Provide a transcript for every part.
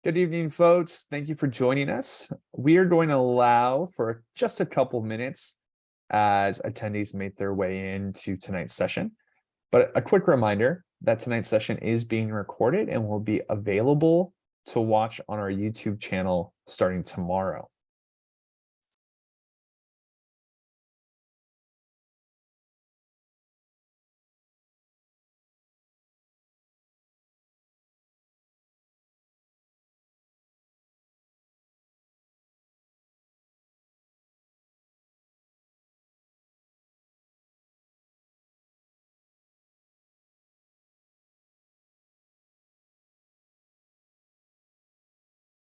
Good evening, folks. Thank you for joining us. We are going to allow for just a couple minutes as attendees make their way into tonight's session. But a quick reminder that tonight's session is being recorded and will be available to watch on our YouTube channel starting tomorrow.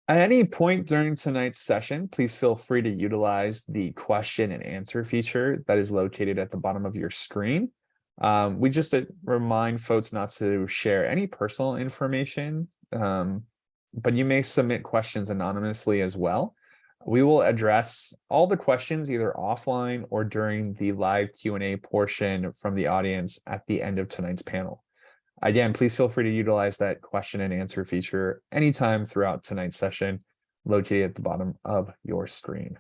At any point during tonight's session, please feel free to utilize the question and answer feature that is located at the bottom of your screen. We just remind folks not to share any personal information, but you may submit questions anonymously as well. We will address all the questions either offline or during the live Q&A portion from the audience at the end of tonight's panel. Again, please feel free to utilize that question and answer feature anytime throughout tonight's session, located at the bottom of your screen.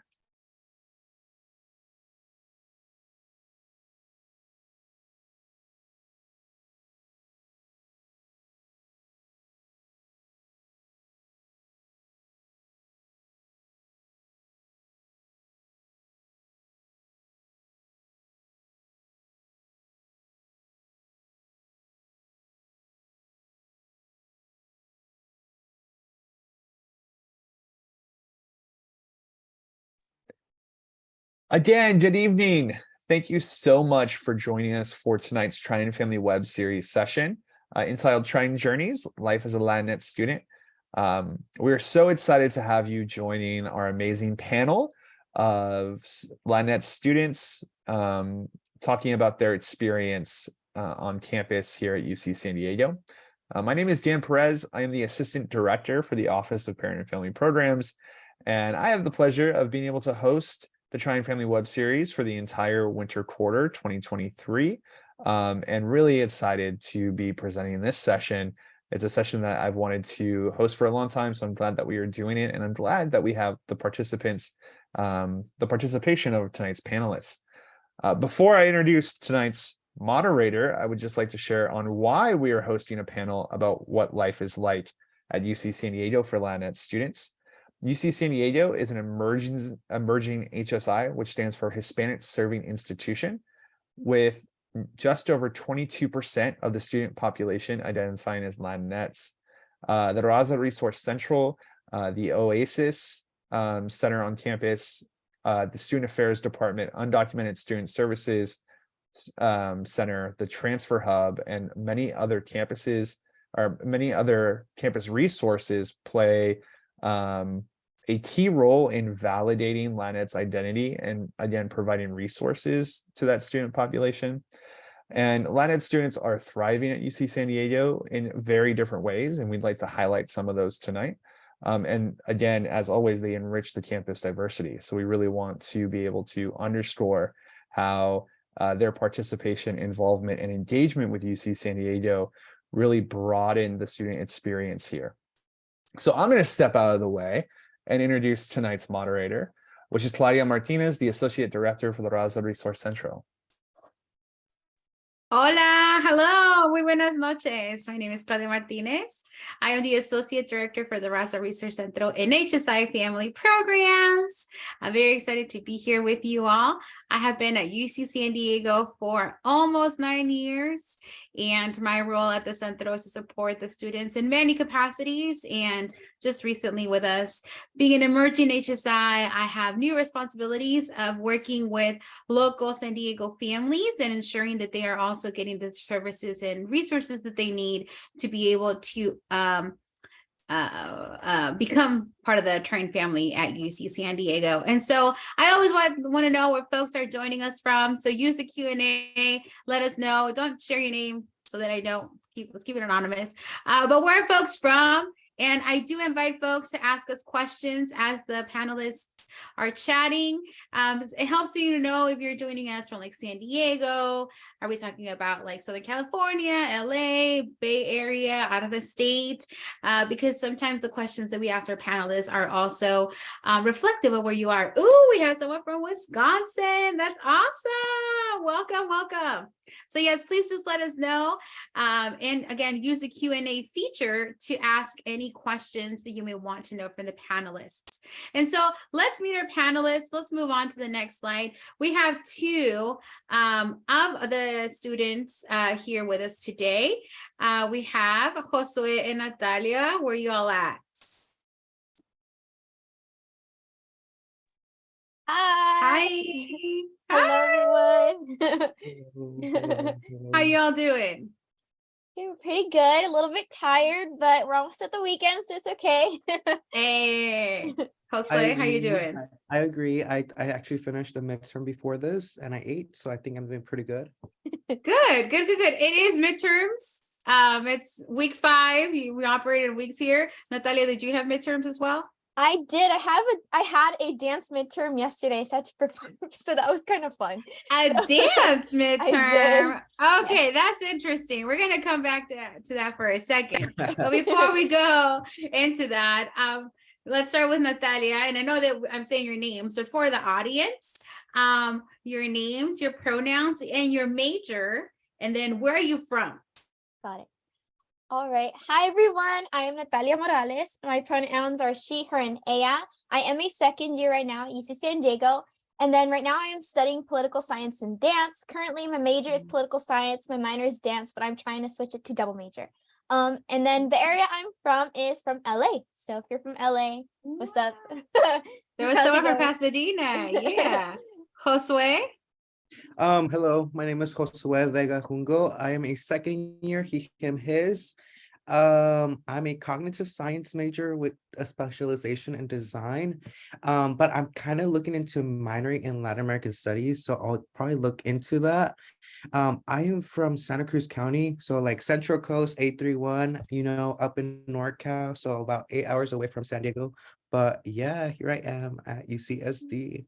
Again, good evening. Thank you so much for joining us for tonight's Triton Family Web Series session entitled Triton Journeys, Life as a Latinx Student. We're so excited to have you joining our amazing panel of Latinx students talking about their experience on campus here at UC San Diego. My name is Dan Perez. I am the Assistant Director for the Office of Parent and Family Programs, and I have the pleasure of being able to host the Triton Family Web Series for the entire winter quarter 2023, and really excited to be presenting this session. It's a session that I've wanted to host for a long time, so I'm glad that we are doing it, and I'm glad that we have the participation of tonight's panelists. Before I introduce tonight's moderator, I would just like to share on why we are hosting a panel about what life is like at UC San Diego for Latinx students. UC San Diego is an emerging HSI, which stands for Hispanic Serving Institution, with just over 22% of the student population identifying as Latinx. The Raza Resource Central, the Oasis Center on campus, the Student Affairs Department, Undocumented Student Services Center, the Transfer Hub, and many other campuses or many other campus resources play a key role in validating Latinx identity and, again, providing resources to that student population. And Latinx students are thriving at UC San Diego in very different ways, and we'd like to highlight some of those tonight. And again, as always, they enrich the campus diversity. So we really want to be able to underscore how their participation, involvement, and engagement with UC San Diego really broaden the student experience here. So I'm going to step out of the way and introduce tonight's moderator, which is Claudia Martinez, the Associate Director for the Raza Resource Central. Hola, hello, muy buenas noches. My name is Claudia Martinez. I am the Associate Director for the Raza Resource Central and HSI Family Programs. I'm very excited to be here with you all. I have been at UC San Diego for almost 9 years, and my role at the Centro is to support the students in many capacities. And just recently with us being an emerging HSI, I have new responsibilities of working with local San Diego families and ensuring that they are also getting the services and resources that they need to be able to become part of the Triton family at UC San Diego. And so I always want to know where folks are joining us from. So use the Q&A, let us know. Don't share your name so that I don't let's keep it anonymous. But where are folks from? And I do invite folks to ask us questions as the panelists are chatting. It helps you to know if you're joining us from like San Diego. Are we talking about like Southern California, LA, Bay Area, out of the state? Because sometimes the questions that we ask our panelists are also reflective of where you are. Ooh, we have someone from Wisconsin. That's awesome. Welcome, welcome. So yes, please just let us know. And again, use the Q&A feature to ask any questions that you may want to know from the panelists. And so let's meet our panelists. Let's move on to the next slide. We have two of the students here with us today. We have Josue and Natalia. Where are you all at? Hi. Hi. Hello, everyone. How y'all doing? Doing pretty good. A little bit tired, but we're almost at the weekend, so it's okay. Hey, Josue, how you doing? I agree. I actually finished the midterm before this and I ate, so I think I'm doing pretty good. Good. It is midterms. It's week 5. We operate in weeks here. Natalia, did you have midterms as well? I did. I had a dance midterm yesterday, so I had to perform, so that was kind of fun. A dance midterm. Okay, Yes. that's interesting. We're gonna come back to that for a second. But before we go into that, let's start with Natalia. And I know that I'm saying your names, but for the audience, your names, your pronouns, and your major, and then where are you from? Got it. All right. Hi, everyone. I am Natalia Morales. My pronouns are she, her, and ella. I am a second year right now at UC San Diego. And then right now I am studying political science and dance. Currently, my major is political science. My minor is dance, but I'm trying to switch it to double major. And then the area I'm from is from LA. So if you're from LA, what's up? There was someone from Pasadena. Yeah. Josue? Hello, my name is Josue Vega Jungo. I am a second year, he, him, his. I'm a cognitive science major with a specialization in design. But I'm kind of looking into minoring in Latin American studies, so I'll probably look into that. I am from Santa Cruz County, so like Central Coast 831, up in NorCal, so about 8 hours away from San Diego. But yeah, here I am at UCSD.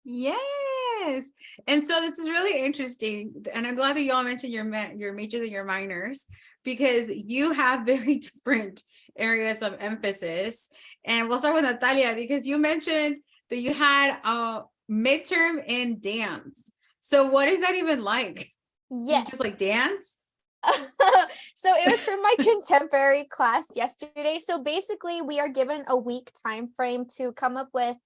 Yes. And so this is really interesting. And I'm glad that y'all mentioned your majors and your minors, because you have very different areas of emphasis. And we'll start with Natalia, because you mentioned that you had a midterm in dance. So what is that even like? Yes. You just like dance? So it was from my contemporary class yesterday. So basically we are given a week time frame to come up with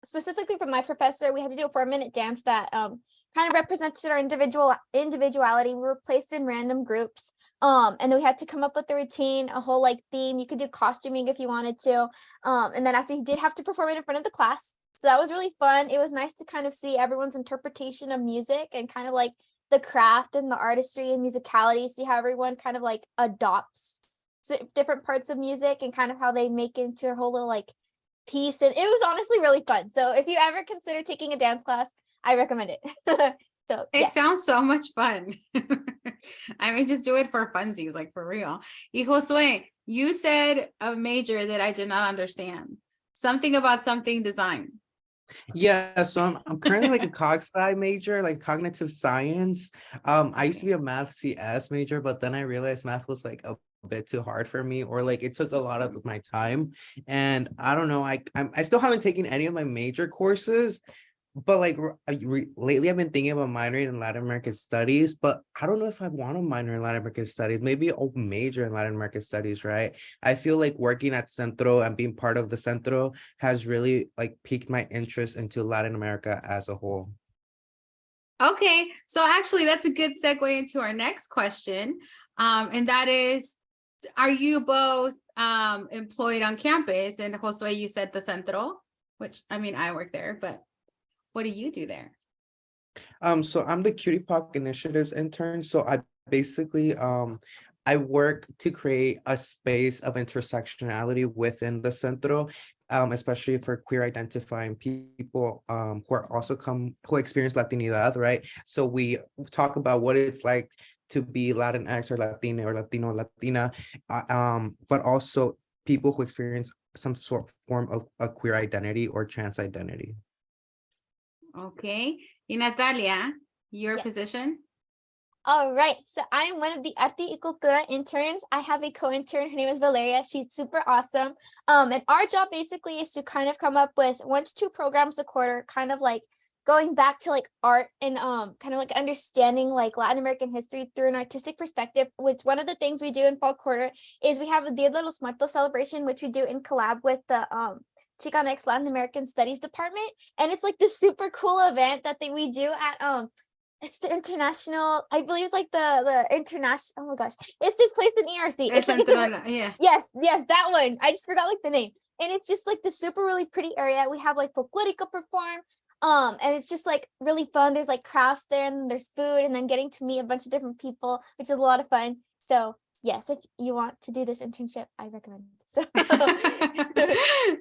specifically from my professor, we had to do a 4-minute dance that kind of represented our individuality. We were placed in random groups. And then we had to come up with a routine, a whole like theme. You could do costuming if you wanted to. And then after, you did have to perform it in front of the class. So that was really fun. It was nice to kind of see everyone's interpretation of music and kind of like the craft and the artistry and musicality, see how everyone kind of like adopts different parts of music and kind of how they make it into a whole little like piece. And it was honestly really fun. So if you ever consider taking a dance class, I recommend it. So it sounds so much fun. I mean, just do it for funsies, like for real. Y Josue, you said a major that I did not understand. Something about something design. Yeah, so I'm currently like a cog sci major, like cognitive science. I used to be a math CS major, but then I realized math was like a bit too hard for me, or like it took a lot of my time. And I don't know, I still haven't taken any of my major courses, but like lately I've been thinking about minoring in Latin American studies, but I don't know if I want to minor in Latin American studies. Maybe I'll major in Latin American studies, right? I feel like working at Centro and being part of the Centro has really like piqued my interest into Latin America as a whole. Okay, so actually that's a good segue into our next question. And that is, are you both employed on campus? And Josue, you said the Centro, which I mean, I work there, but what do you do there? So I'm the Cutie Park Initiatives intern. So I basically I work to create a space of intersectionality within the Centro, especially for queer identifying people who are also who experience Latinidad, right? So we talk about what it's like to be Latinx or Latina or Latino, Latina, but also people who experience some sort of form of a queer identity or trans identity. Okay. Y Natalia, your Yes. position? All right, so I am one of the Arte y Cultura interns. I have a co-intern, her name is Valeria. She's super awesome. And our job basically is to kind of come up with 1 to 2 programs a quarter, kind of like going back to like art and kind of like understanding like Latin American history through an artistic perspective, which one of the things we do in fall quarter is we have a Dia de los Muertos celebration, which we do in collab with the Chicanx Latin American Studies Department. And it's like this super cool event that we do at it's the international, I believe it's like the international, oh my gosh, it's this place in ERC. El It's like, Centro, yeah. yes, that one. I just forgot like the name. And it's just like the super really pretty area. We have like folklorico perform. And it's just like really fun. There's like crafts there and there's food and then getting to meet a bunch of different people, which is a lot of fun. So yes, if you want to do this internship, I recommend it. So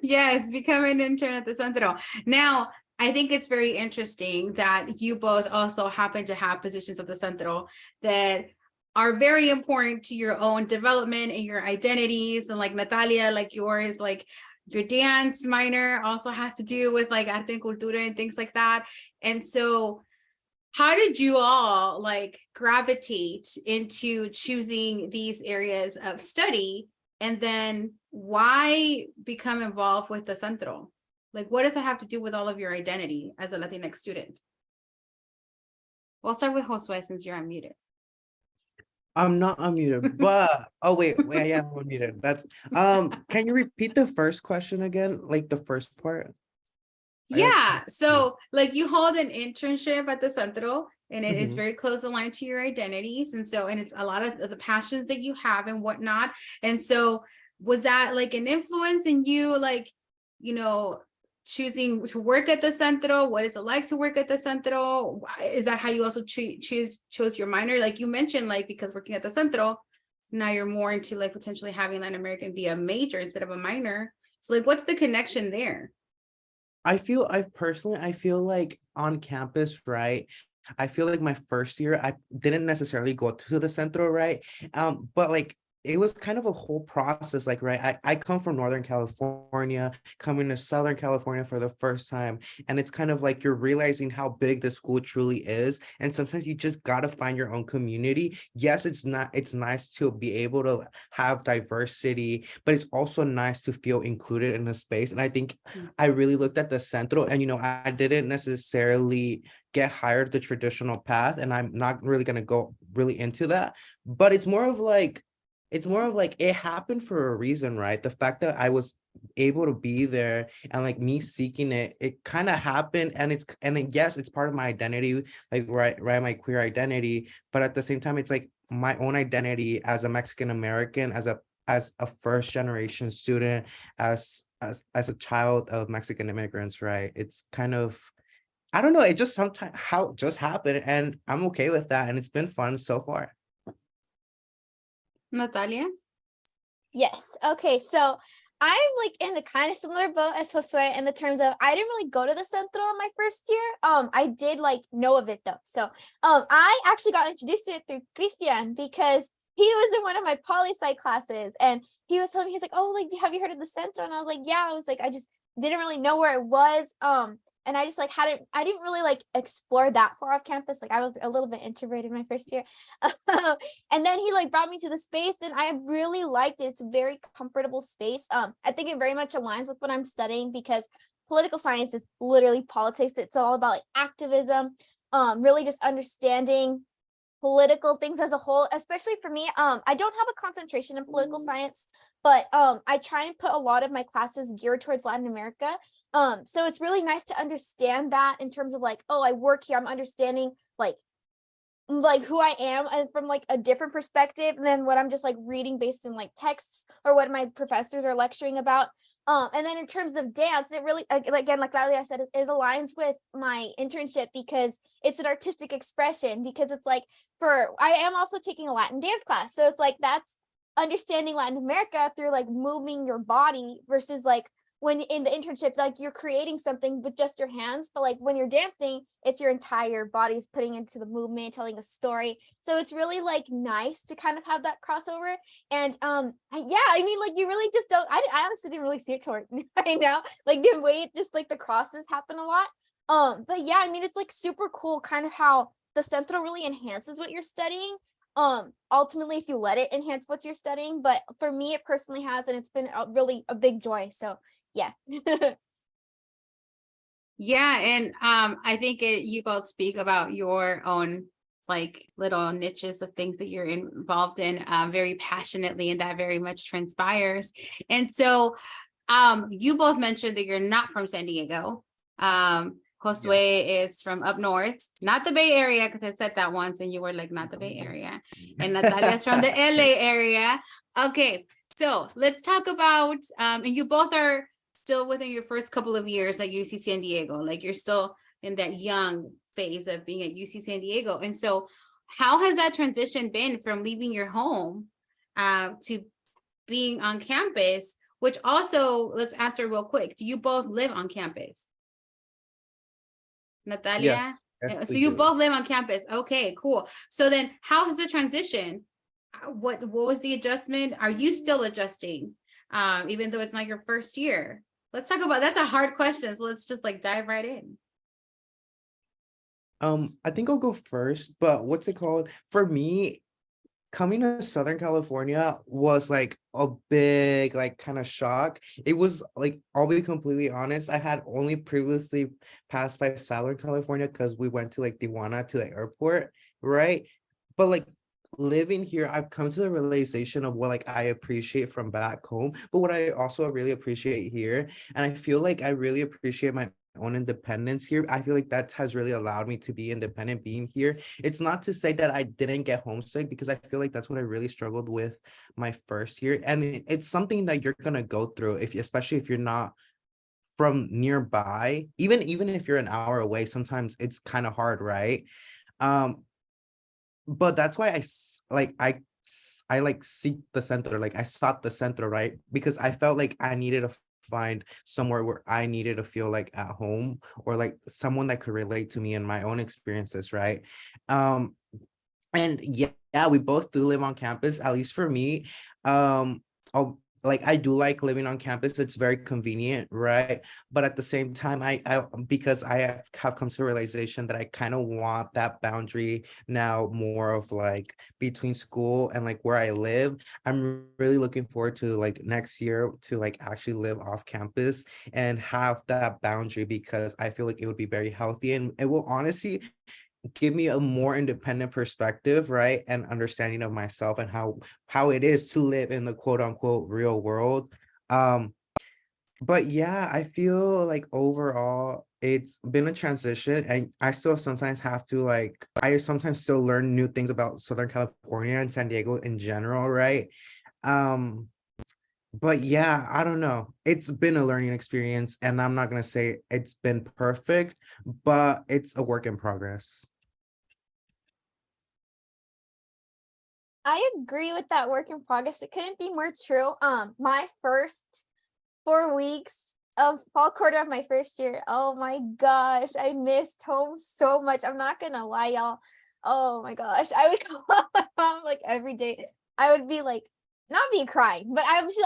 Yes, become an intern at the Centro. Now, I think it's very interesting that you both also happen to have positions at the Centro that are very important to your own development and your identities. And like Natalia, like yours, like your dance minor also has to do with like arte y cultura and things like that. And so how did you all like gravitate into choosing these areas of study? And then why become involved with the Centro? Like, what does it have to do with all of your identity as a Latinx student? We'll start with Josue since you're unmuted. I'm not unmuted, but oh wait, yeah, I'm unmuted. That's can you repeat the first question again? Like the first part? Yeah, so like you hold an internship at the Centro and it is Mhm. very close aligned to your identities. And so, and it's a lot of the passions that you have and whatnot. And so was that like an influence in you, like, you know, choosing to work at the Centro? What is it like to work at the Centro? Is that how you also chose your minor? Like you mentioned, like, because working at the Centro, now you're more into like potentially having Latin American be a major instead of a minor. So like, what's the connection there? I feel like on campus, right? I feel like my first year, I didn't necessarily go to the Centro, right? But like it was kind of a whole process, like, right? I come from Northern California, coming to Southern California for the first time. And it's kind of like you're realizing how big the school truly is. And sometimes you just gotta find your own community. Yes, it's nice to be able to have diversity, but it's also nice to feel included in a space. And I think I really looked at the Centro and, I didn't necessarily get hired the traditional path, and I'm not really going to go really into that, but it's more of like it happened for a reason, right? The fact that I was able to be there and like me seeking it kind of happened, and yes, it's part of my identity, like right, my queer identity, but at the same time, it's like my own identity as a Mexican American, as a first generation student, as a child of Mexican immigrants, right? It's kind of, I don't know, it just sometimes how it just happened, and I'm okay with that, and it's been fun so far. Natalia? yes. Okay, so I'm like in the kind of similar boat as Josue in the terms of I didn't really go to the Centro in my first year. I did like know of it though. So I actually got introduced to it through Christian because he was in one of my poli-sci classes and he was telling me, he's like, oh, like, have you heard of the Centro? And I was like, yeah. I was like, I just didn't really know where it was. And I just like I didn't really like explore that far off campus. Like I was a little bit introverted my first year. And then he like brought me to the space and I really liked it. It's a very comfortable space. I think it very much aligns with what I'm studying because political science is literally politics. It's all about like activism, really just understanding political things as a whole, especially for me. I don't have a concentration in political science, but I try and put a lot of my classes geared towards Latin America. So it's really nice to understand that in terms of like, oh, I work here, I'm understanding like who I am from like a different perspective than what I'm just like reading based in like texts or what my professors are lecturing about. And then in terms of dance, it really, again, like Claudia said, it aligns with my internship because it's an artistic expression, because it's like I am also taking a Latin dance class. So it's like, that's understanding Latin America through like moving your body versus like when in the internships, like you're creating something with just your hands, but like when you're dancing, it's your entire body's putting into the movement, telling a story. So it's really like nice to kind of have that crossover. And yeah, I mean, like you really just don't. I honestly didn't really see it toward right now, like the way it just like the crosses happen a lot. But yeah, I mean, it's like super cool, kind of how the centro really enhances what you're studying. Ultimately, if you let it enhance what you're studying, but for me, it personally has, and it's been really a big joy. So yeah. Yeah, and I think you both speak about your own like little niches of things that you're involved in very passionately, and that very much transpires. And so you both mentioned that you're not from San Diego. Josue is from up north, not the Bay Area, because I said that once and you were like, not the Bay Area. And Natalia's from the LA area. Okay, so let's talk about, and you both are still within your first couple of years at UC San Diego, like you're still in that young phase of being at UC San Diego. And so how has that transition been from leaving your home to being on campus, which also, let's answer real quick. Do you both live on campus? Natalia? Yes, So we you do. both live on campus. Okay, cool. So then how has the transition? What was the adjustment? Are you still adjusting? Even though it's not your first year? Let's talk about, that's a hard question. So let's just like dive right in. I think I'll go first, but what's it called? For me, coming to Southern California was like a big, like kind of shock. It was like, I'll be completely honest, I had only previously passed by Southern California because we went to like Tijuana to the airport, right? But like living here, I've come to the realization of what like I appreciate from back home, but what I also really appreciate here. And I feel like I really appreciate my own independence here. I feel like that has really allowed me to be independent being here. It's not to say that I didn't get homesick, because I feel like that's what I really struggled with my first year. And it's something that you're gonna go through, if you, especially if you're not from nearby, even if you're an hour away, sometimes it's kind of hard, right? Um, but that's why I like seek the center, like I sought the center, right? Because I felt like I needed to find somewhere where I needed to feel like at home, or like someone that could relate to me and my own experiences, right? um and yeah, we both do live on campus, at least for me. I'll, like I do like living on campus. It's very convenient, right? But at the same time, I because I have come to the realization that I kind of want that boundary now, more of like between school and like where I live. I'm really looking forward to like next year to like actually live off campus and have that boundary, because I feel like it would be very healthy, and it will honestly give me a more independent perspective, right? And understanding of myself and how it is to live in the quote unquote real world. Um, but yeah, I feel like overall it's been a transition, and I still sometimes have to like, I sometimes still learn new things about Southern California and San Diego in general, right? Um, but yeah, I don't know. It's been a learning experience, and I'm not gonna say it's been perfect, but it's a work in progress. I agree with that work in progress. It couldn't be more true. My first 4 weeks of fall quarter of my first year, oh my gosh, I missed home so much. I'm not gonna lie, y'all. Oh my gosh, I would call my mom like every day. I would be like, not be crying, but I was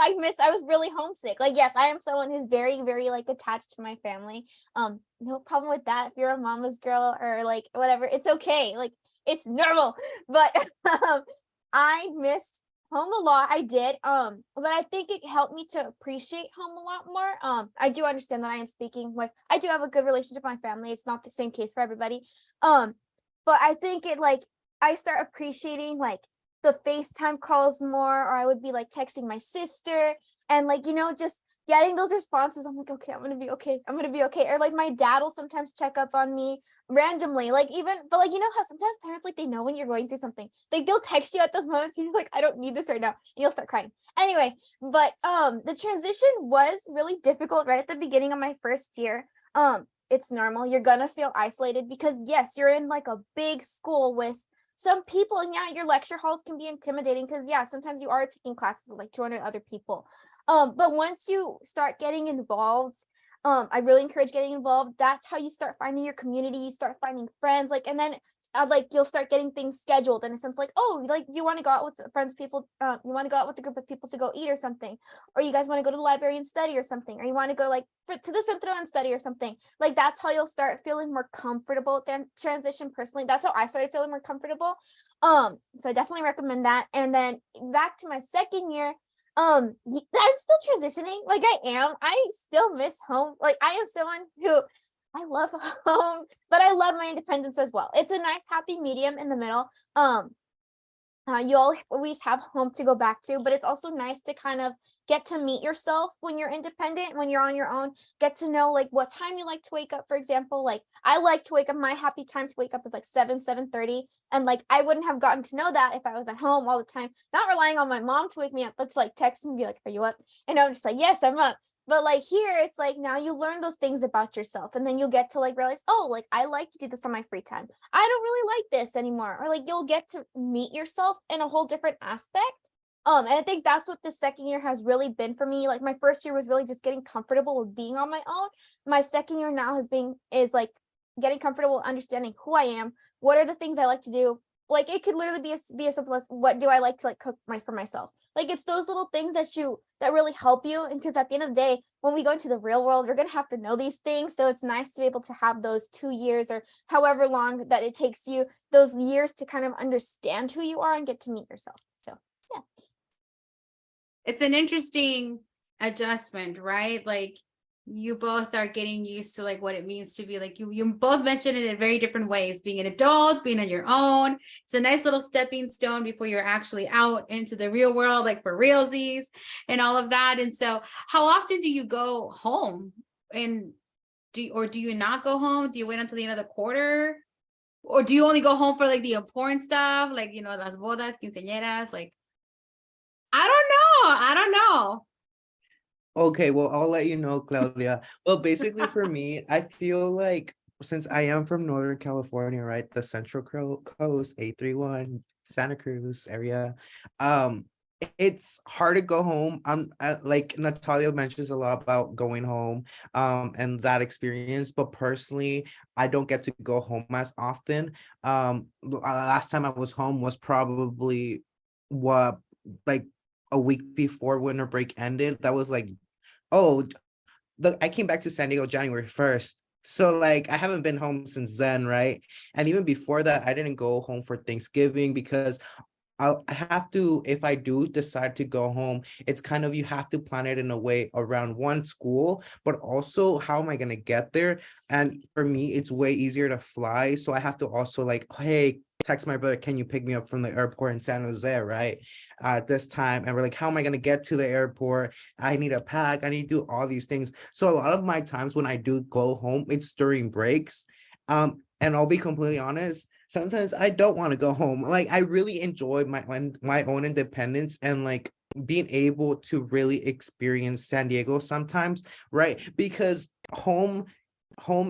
I was really homesick. Like, yes, I am someone who's very, very like attached to my family. No problem with that. If you're a mama's girl or like whatever, it's okay. Like, it's normal. But I missed home a lot. I did. But I think it helped me to appreciate home a lot more. I do understand that I do have a good relationship with my family. It's not the same case for everybody. But I think it like I start appreciating like the FaceTime calls more, or I would be like texting my sister and like, just getting those responses. I'm like, okay, I'm gonna be okay. I'm gonna be okay. Or like my dad will sometimes check up on me randomly, like but like, how sometimes parents, like, they know when you're going through something, like they'll text you at those moments and you're like, I don't need this right now, and you'll start crying anyway. But the transition was really difficult right at the beginning of my first year. It's normal, you're gonna feel isolated because yes, you're in like a big school with some people, and yeah, your lecture halls can be intimidating because yeah, sometimes you are taking classes with like 200 other people. But once you start getting involved, I really encourage getting involved. That's how you start finding your community, you start finding friends, like, and then like you'll start getting things scheduled in a sense, like, oh, like you want to go out with friends, people, you want to go out with a group of people to go eat or something, or you guys want to go to the library and study or something, or you want to go like to the centro and study or something. Like that's how you'll start feeling more comfortable. Then transition personally, that's how I started feeling more comfortable. So I definitely recommend that. And then back to my second year, I'm still transitioning, like I still miss home, like I am someone who I love home, but I love my independence as well. It's a nice happy medium in the middle. You always have home to go back to, but it's also nice to kind of get to meet yourself when you're independent, when you're on your own, get to know like what time you like to wake up. For example, like I like to wake up, my happy time to wake up is like 7:30. And like I wouldn't have gotten to know that if I was at home all the time, not relying on my mom to wake me up, but to like text me and be like, are you up? And I'm just like, yes, I'm up. But like here, it's like now you learn those things about yourself, and then you'll get to like realize, oh, like I like to do this on my free time. I don't really like this anymore. Or like you'll get to meet yourself in a whole different aspect. And I think that's what the second year has really been for me. Like my first year was really just getting comfortable with being on my own. My second year now is like getting comfortable understanding who I am, what are the things I like to do. Like it could literally be as simple as what do I like to like cook for myself. Like it's those little things that really help you. And because at the end of the day, when we go into the real world, we're gonna have to know these things. So it's nice to be able to have those 2 years or however long that it takes you, those years to kind of understand who you are and get to meet yourself. So yeah. It's an interesting adjustment, right? Like you both are getting used to like what it means to be like you both mentioned it in very different ways, being an adult, being on your own. It's a nice little stepping stone before you're actually out into the real world, like for realsies and all of that. And so how often do you go home? And do you not go home? Do you wait until the end of the quarter? Or do you only go home for like the important stuff, like las bodas, quinceañeras? Like I don't know. Okay, well, I'll let you know, Claudia. Well, basically for me, I feel like since I am from Northern California, right, the Central Coast, 831, Santa Cruz area, it's hard to go home. Like Natalia mentions a lot about going home, and that experience, but personally, I don't get to go home as often. Last time I was home was probably what, like a week before winter break ended. That was like, oh, I came back to San Diego January 1st. So like I haven't been home since then, right? And even before that, I didn't go home for Thanksgiving because I have to, if I do decide to go home, it's kind of, you have to plan it in a way around one, school, but also how am I going to get there? And for me, it's way easier to fly. So I have to also like, hey, text my brother, can you pick me up from the airport in San Jose, right? At this time. And we're like, how am I going to get to the airport? I need a pack. I need to do all these things. So a lot of my times when I do go home, it's during breaks. And I'll be completely honest, sometimes I don't want to go home. Like I really enjoy my own independence and like being able to really experience San Diego sometimes, right? Because home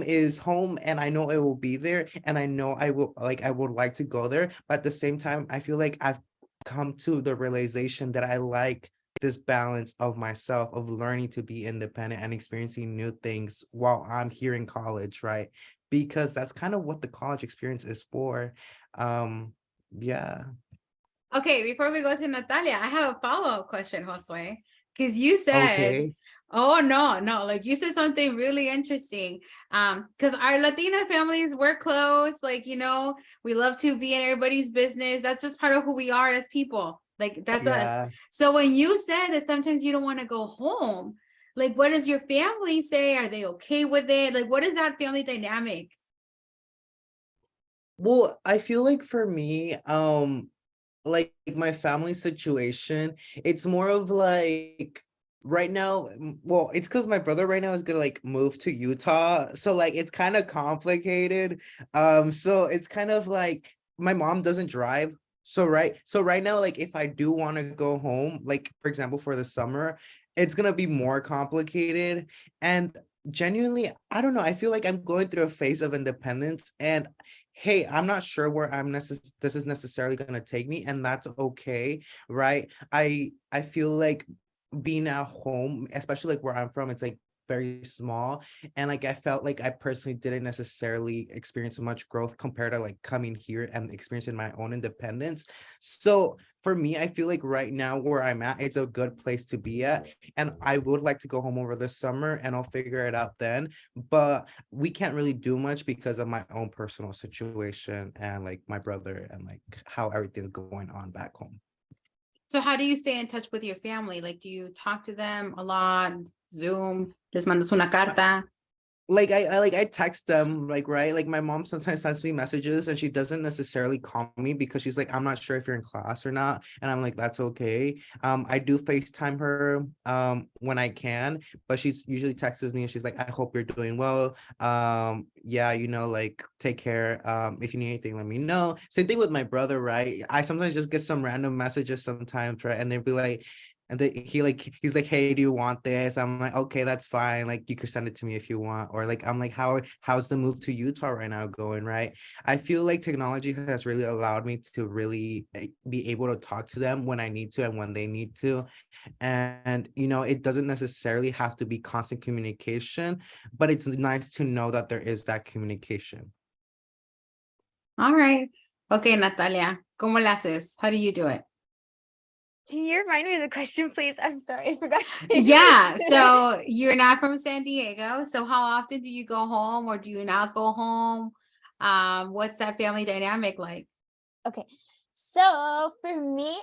is home, and I know it will be there, and I know I would like to go there, but at the same time I feel like I've come to the realization that I like this balance of myself, of learning to be independent and experiencing new things while I'm here in college, right? Because that's kind of what the college experience is for. Yeah. Okay, before we go to Natalia, I have a follow-up question, Josue, because you said, Okay. oh no, like you said something really interesting. Because our Latina families, we're close, like we love to be in everybody's business. That's just part of who we are as people. Like that's us. Yeah. So when you said that sometimes you don't want to go home, like what does your family say? Are they okay with it? Like what is that family dynamic? Well, I feel like for me, like my family situation, it's more of like right now, well, it's because my brother right now is gonna like move to Utah, so like it's kind of complicated. So it's kind of like my mom doesn't drive, so right now, like if I do want to go home, like for example for the summer, it's gonna be more complicated. And genuinely, I don't know, I feel like I'm going through a phase of independence, and hey, I'm not sure where this is necessarily going to take me, and that's okay, right? I feel like being at home, especially like where I'm from, it's like very small. And like I felt like I personally didn't necessarily experience much growth compared to like coming here and experiencing my own independence. So for me, I feel like right now where I'm at, it's a good place to be at. And I would like to go home over the summer and I'll figure it out then. But we can't really do much because of my own personal situation and like my brother and like how everything's going on back home. So how do you stay in touch with your family? Like, do you talk to them a lot? Zoom? Les mandas una carta? Like I text them, like, right, like my mom sometimes sends me messages and she doesn't necessarily call me because she's like, I'm not sure if you're in class or not, and I'm like, that's okay. I do FaceTime her when I can, but she's usually texts me and she's like, I hope you're doing well. Yeah, you know, like, take care. If you need anything, let me know. Same thing with my brother, right? I sometimes just get some random messages sometimes, right, and they'll be like, and he's like, hey, do you want this? I'm like, okay, that's fine. Like, you could send it to me if you want. Or like, I'm like, how's the move to Utah right now going, right? I feel like technology has really allowed me to really be able to talk to them when I need to and when they need to. And you know, it doesn't necessarily have to be constant communication, but it's nice to know that there is that communication. All right. Okay, Natalia, ¿cómo le haces? How do you do it? Can you remind me of the question, please? I'm sorry, I forgot. Yeah, so you're not from San Diego. So how often do you go home or do you not go home? What's that family dynamic like? Okay, so for me,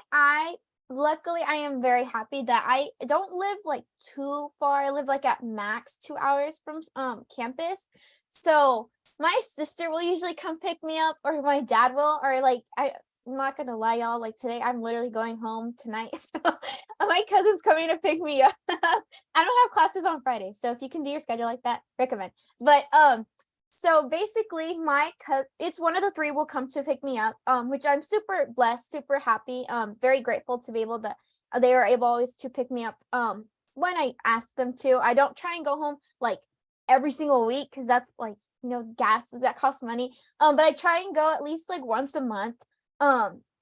luckily I am very happy that I don't live like too far. I live like at max 2 hours from campus. So my sister will usually come pick me up, or my dad will, or like I'm not gonna lie, y'all. Like today, I'm literally going home tonight. So my cousin's coming to pick me up. I don't have classes on Friday, so if you can do your schedule like that, recommend. But so basically, it's one of the three will come to pick me up. Which I'm super blessed, super happy. Very grateful to be able to. They are able always to pick me up. When I ask them to, I don't try and go home like every single week because that's like, gas that costs money. But I try and go at least like once a month.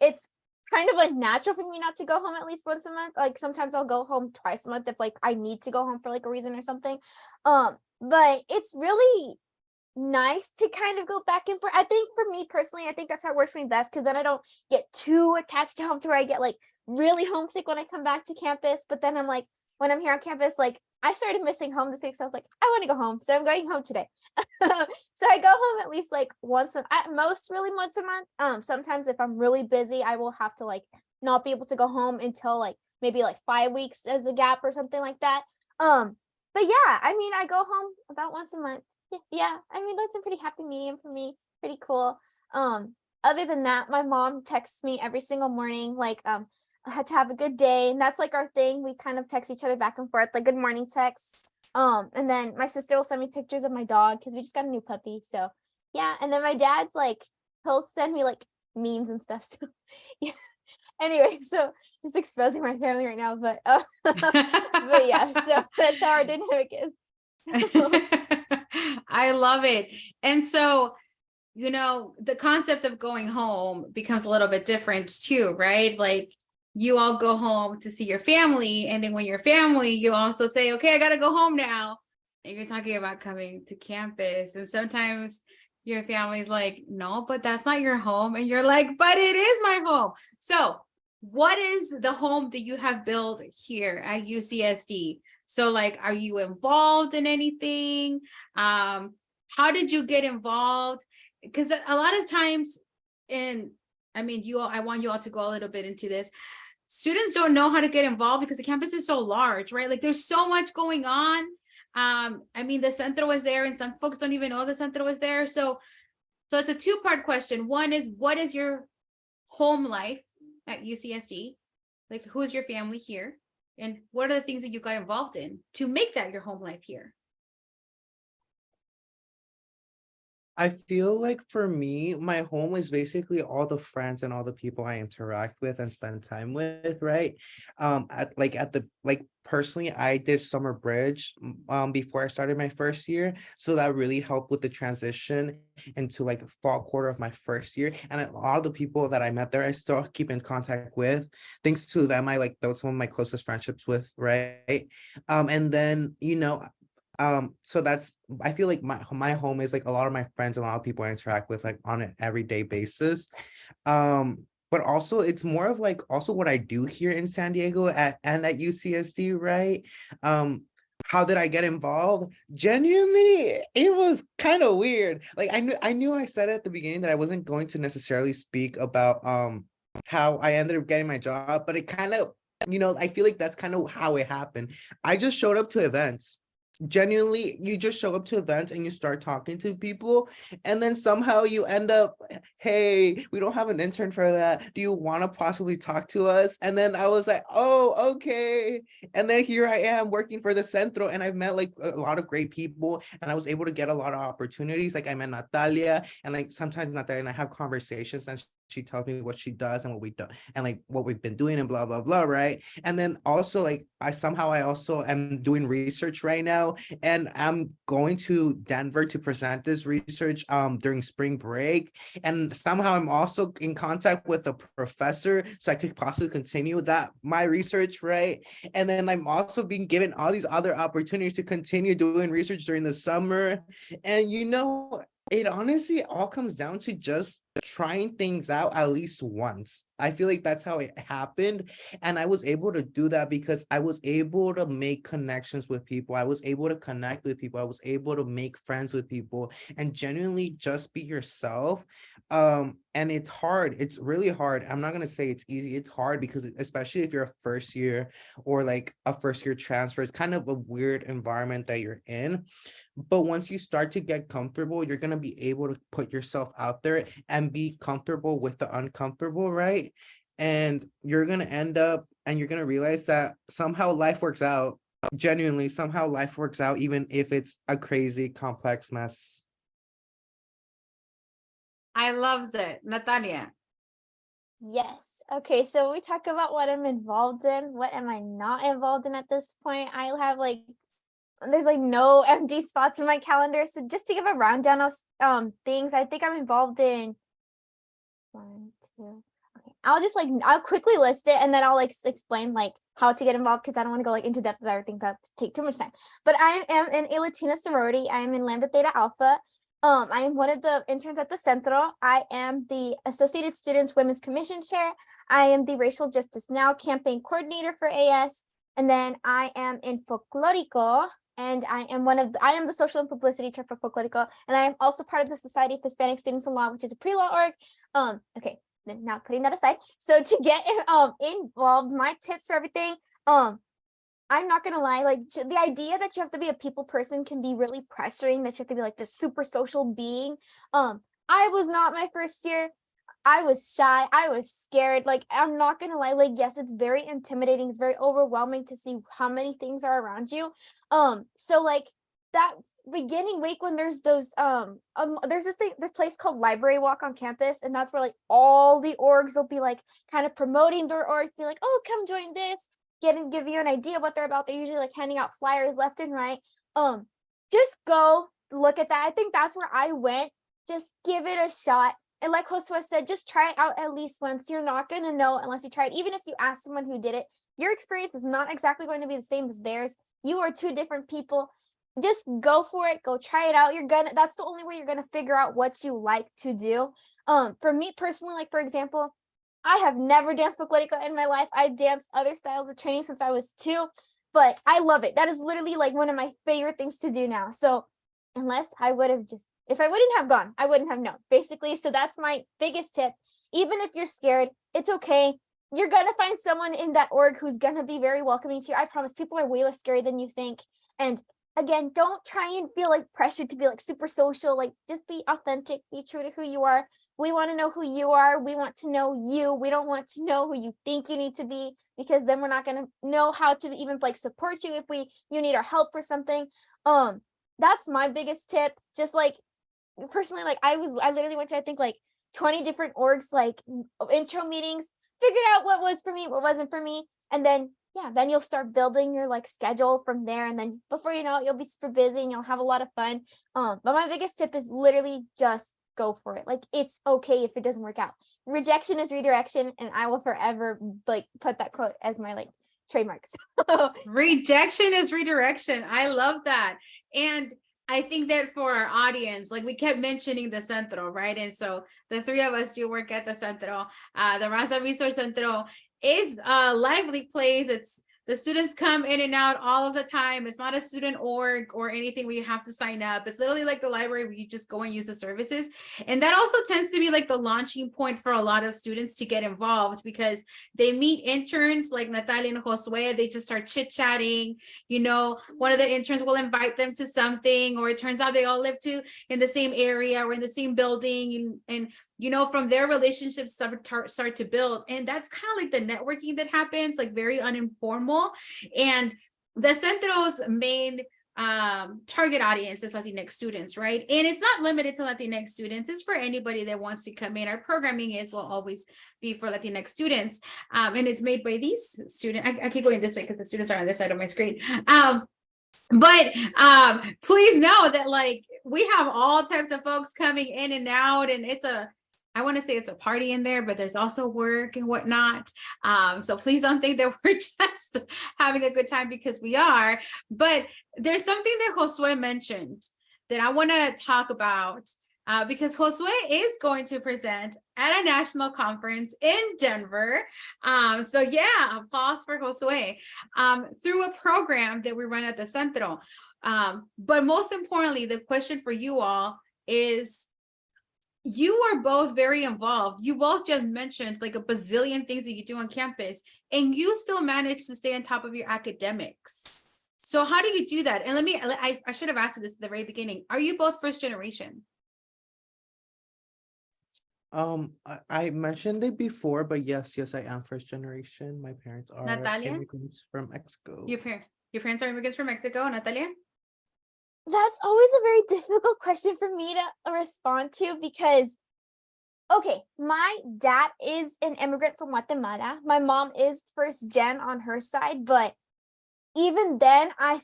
It's kind of unnatural for me not to go home at least once a month. Like sometimes I'll go home twice a month if like I need to go home for like a reason or something. But it's really nice to kind of go back and forth. I think for me personally, I think that's how it works for me best because then I don't get too attached to home to where I get like really homesick when I come back to campus. But then I'm like, when I'm here on campus, like I started missing home this week. So I was like, I want to go home. So I'm going home today. So I go home at least like at most really once a month. Sometimes if I'm really busy, I will have to like not be able to go home until like maybe like 5 weeks as a gap or something like that. But yeah, I mean, I go home about once a month. Yeah, I mean, that's a pretty happy medium for me. Pretty cool. Other than that, my mom texts me every single morning, like, I had to have a good day. And that's like our thing. We kind of text each other back and forth, like good morning texts. And then my sister will send me pictures of my dog because we just got a new puppy. So yeah. And then my dad's like, he'll send me like memes and stuff. So yeah. Anyway, so just exposing my family right now, but but yeah, so that's how our dynamic is. I love it. And so, the concept of going home becomes a little bit different too, right? Like you all go home to see your family. And then when you're family, you also say, okay, I got to go home now. And you're talking about coming to campus. And sometimes your family's like, no, but that's not your home. And you're like, but it is my home. So what is the home that you have built here at UCSD? So like, are you involved in anything? How did you get involved? Because a lot of times I want you all to go a little bit into this. Students don't know how to get involved because the campus is so large, right? Like there's so much going on. The Centro was there and some folks don't even know the Centro was there. So it's a two-part question. One is, what is your home life at UCSD? Like, who's your family here? And what are the things that you got involved in to make that your home life here? I feel like for me, my home is basically all the friends and all the people I interact with and spend time with, right? Personally, I did summer bridge before I started my first year. So that really helped with the transition into like fall quarter of my first year. And a lot of the people that I met there, I still keep in contact with. Thanks to them, I like those some of my closest friendships with, right? And then, so that's I feel like my home is like a lot of my friends and a lot of people I interact with like on an everyday basis. But also it's more of like also what I do here in San Diego at UCSD, right? How did I get involved? Genuinely, it was kind of weird. Like I knew I said at the beginning that I wasn't going to necessarily speak about how I ended up getting my job, but it kind of, I feel like that's kind of how it happened. I just showed up to events. Genuinely, you just show up to events and you start talking to people, and then somehow you end up, hey, we don't have an intern for that, do you want to possibly talk to us? And then I was like, oh, okay. And then here I am working for the Centro, and I've met like a lot of great people, and I was able to get a lot of opportunities. Like I met Natalia, and like sometimes Natalia and I have conversations, and she tells me what she does and what we do and like what we've been doing and blah blah blah, right? And then also like I also am doing research right now, and I'm going to Denver to present this research during spring break. And somehow I'm also in contact with a professor, so I could possibly continue that my research, right? And then I'm also being given all these other opportunities to continue doing research during the summer. And it honestly all comes down to just trying things out at least once. I feel like that's how it happened. And I was able to do that because I was able to make connections with people. I was able to connect with people. I was able to make friends with people and genuinely just be yourself. And it's hard. It's really hard. I'm not going to say it's easy. It's hard because especially if you're a first year or like a first year transfer, it's kind of a weird environment that you're in. But once you start to get comfortable, you're going to be able to put yourself out there and be comfortable with the uncomfortable, right? And you're going to end up and you're going to realize that somehow life works out. Genuinely, somehow life works out, even if it's a crazy, complex mess. I loves it. Natalia. Yes. Okay. So when we talk about what I'm involved in, what am I not involved in at this point? I have like, there's like no empty spots in my calendar. So just to give a rundown of things, I think I'm involved in 1, 2. Okay. I'll quickly list it and then I'll like explain like how to get involved because I don't want to go like into depth of everything. That take too much time. But I am in a Latina sorority. I am in Lambda Theta Alpha. I am one of the interns at the Centro. I am the Associated Students Women's Commission Chair. I am the Racial Justice Now campaign coordinator for AS. And then I am in Folklorico, and I am the social and publicity chair for Folklorico, and I am also part of the Society of Hispanic Students in Law, which is a pre-law org. Okay, then now putting that aside. So to get involved, my tips for everything, I'm not gonna lie, like the idea that you have to be a people person can be really pressuring, that you have to be like this super social being. I was not my first year. I was shy. I was scared. Like, I'm not gonna lie, like, yes, it's very intimidating. It's very overwhelming to see how many things are around you. So like that beginning week when there's those there's this place called Library Walk on campus, and that's where like all the orgs will be like kind of promoting their orgs, be like, oh, come join this, give you an idea what they're about. They're usually like handing out flyers left and right. Just go look at that. I think that's where I went. Just give it a shot. And like Josua said, just try it out at least once. You're not going to know unless you try it. Even if you ask someone who did it, your experience is not exactly going to be the same as theirs. You are two different people. Just go for it. Go try it out. That's the only way you're going to figure out what you like to do. For me personally, like for example, I have never danced folklorico in my life. I've danced other styles of training since I was 2, but I love it. That is literally like one of my favorite things to do now. So unless if I wouldn't have gone, I wouldn't have known, basically. So that's my biggest tip. Even if you're scared, it's okay. You're going to find someone in that org who's going to be very welcoming to you. I promise, people are way less scary than you think. And again, don't try and feel like pressured to be like super social. Like, just be authentic, be true to who you are. We want to know who you are. We want to know you. We don't want to know who you think you need to be, because then we're not going to know how to even like support you if you need our help for something. That's my biggest tip. Just like, personally, like I literally went to, I think, like 20 different orgs, like intro meetings, figured out what was for me, what wasn't for me. And then, yeah, then you'll start building your like schedule from there. And then before you know it, you'll be super busy and you'll have a lot of fun. But my biggest tip is literally just go for it. Like, it's okay if it doesn't work out. Rejection is redirection. And I will forever like put that quote as my like trademark. Rejection is redirection. I love that. And I think that for our audience, like we kept mentioning the Centro, right? And so the three of us do work at the Centro. The Raza Resource Centro is a lively place. It's the students come in and out all of the time. It's not a student org or anything where you have to sign up. It's literally like the library where you just go and use the services. And that also tends to be like the launching point for a lot of students to get involved, because they meet interns like Natalia and Josue. They just start chit-chatting. You know, one of the interns will invite them to something, or it turns out they all live in the same area or in the same building. And you know, from their relationships start to build. And that's kind of like the networking that happens, like very uninformal. And the Centro's main target audience is Latinx students, right? And it's not limited to Latinx students. It's for anybody that wants to come in. Our programming will always be for Latinx students. And it's made by these students. I keep going this way because the students are on this side of my screen. But please know that like we have all types of folks coming in and out, and I want to say it's a party in there, but there's also work and whatnot. So please don't think that we're just having a good time, because we are. But there's something that Josue mentioned that I want to talk about, because Josue is going to present at a national conference in Denver. So yeah, applause for Josue, through a program that we run at the Centro. But most importantly, the question for you all is, you are both very involved. You both just mentioned like a bazillion things that you do on campus, and you still manage to stay on top of your academics. So how do you do that? And I should have asked you this at the very beginning. Are you both first generation? I mentioned it before, but yes, I am first generation. My parents are immigrants from Mexico. Your parents are immigrants from Mexico, Natalia? That's always a very difficult question for me to respond to, because, okay, my dad is an immigrant from Guatemala. My mom is first gen on her side, but even then, I